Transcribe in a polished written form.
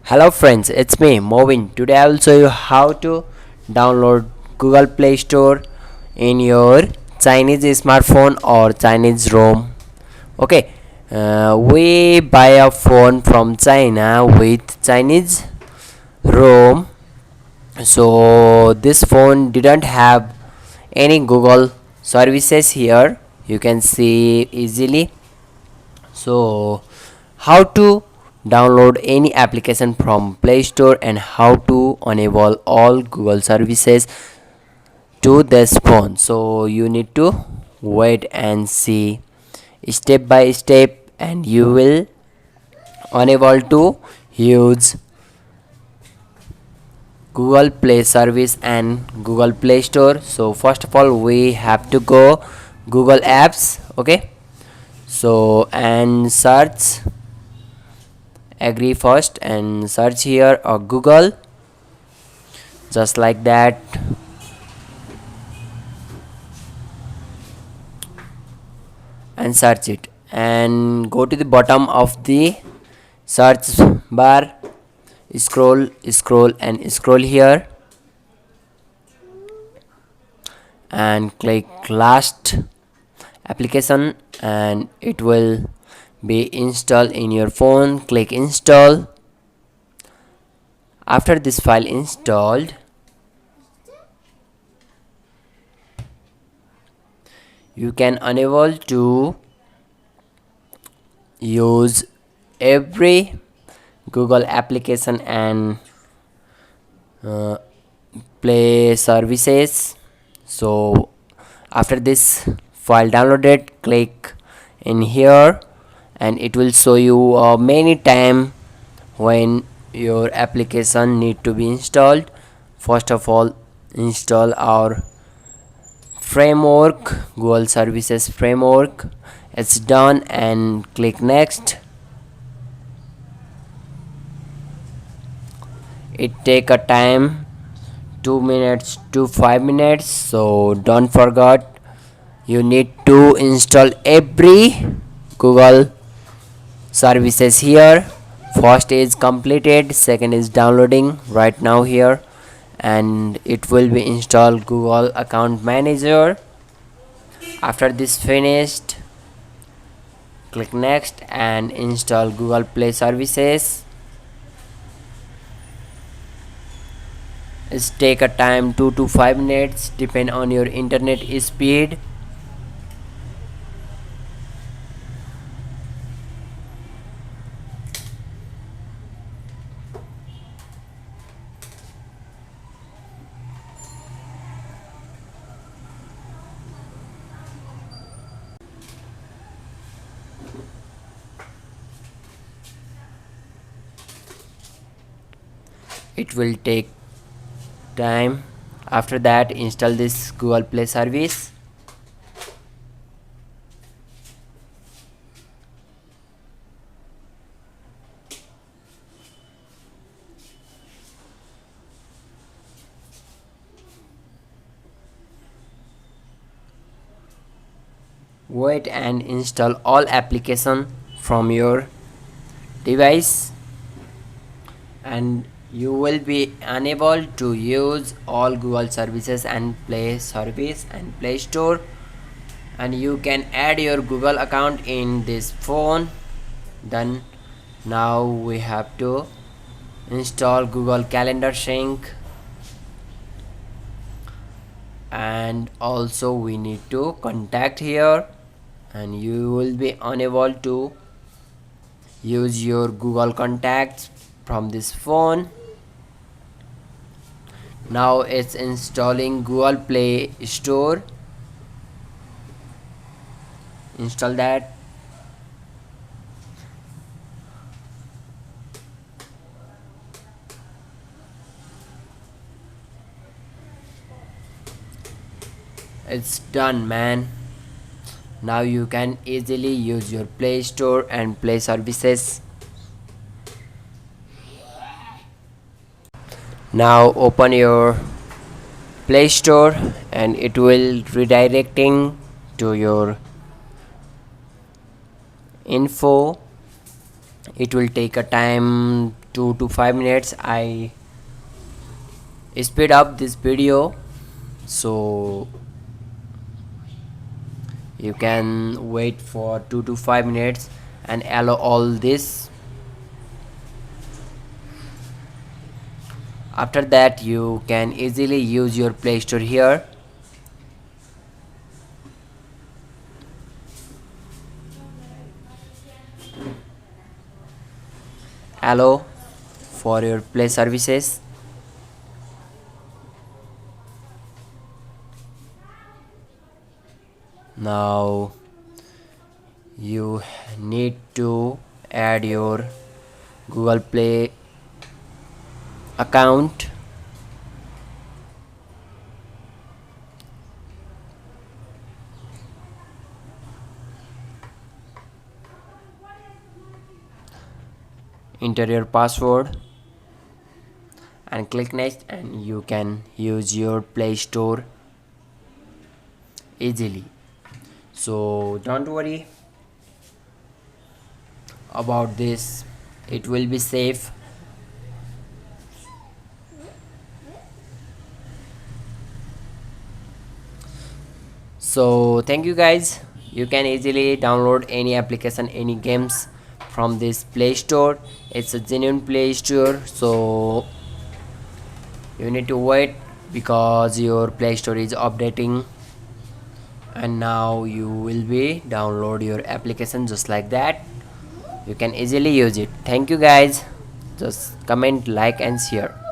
Hello friends, it's me Movin. Today I will show you how to download Google Play Store in your Chinese smartphone or Chinese ROM. Okay, we buy a phone from China with Chinese ROM. So this phone didn't have any Google services here. You can see easily. So how to download any application from Play Store and how to enable all Google services to this phone. So you need to wait and see step by step, and you will enable to use Google Play service and Google Play Store. So first of all we have to go Google apps. Okay, so and search, agree first and search here or Google, just like that. And search it and go to the bottom of the search bar, scroll and scroll here and click last application, and it will be installed in your phone. Click install. After this file installed, you can enable to use every Google application and play services. So after this file downloaded, click in here and it will show you many time when your application need to be installed. First of all, install our framework, Google services framework. It's done and click next. It take a time 2 minutes to 5 minutes, so don't forget, you need to install every Google services here. First is completed, second is downloading right now here, and it will be installed Google account manager. After this finished, click next and install Google Play services. It's take a time 2 to 5 minutes depend on your internet speed. It will take time. After that, install this Google Play service. Wait and install all application from your device, and you will be unable to use all Google services and Play service and Play Store, and you can add your Google account in this phone. Then now we have to install Google Calendar Sync, and also we need to contact here, and you will be unable to use your Google contacts from this phone. Now it's installing Google Play Store. Install that. It's done, man. Now you can easily use your Play Store and Play services. Now open your Play Store and it will redirecting to your info. It will take a time 2 to 5 minutes. I speed up this video so you can wait for 2 to 5 minutes and allow all this. After that you can easily use your Play Store here. Allow for your Play services. Now you need to add your Google Play account. Enter your password and click next, and you can use your Play Store easily. So don't worry about this, it will be safe. So thank you guys, you can easily download any application, any games from this Play Store. It's a genuine Play Store, so you need to wait because your Play Store is updating, and now you will be download your application just like that. You can easily use it. Thank you guys, just comment, like and share.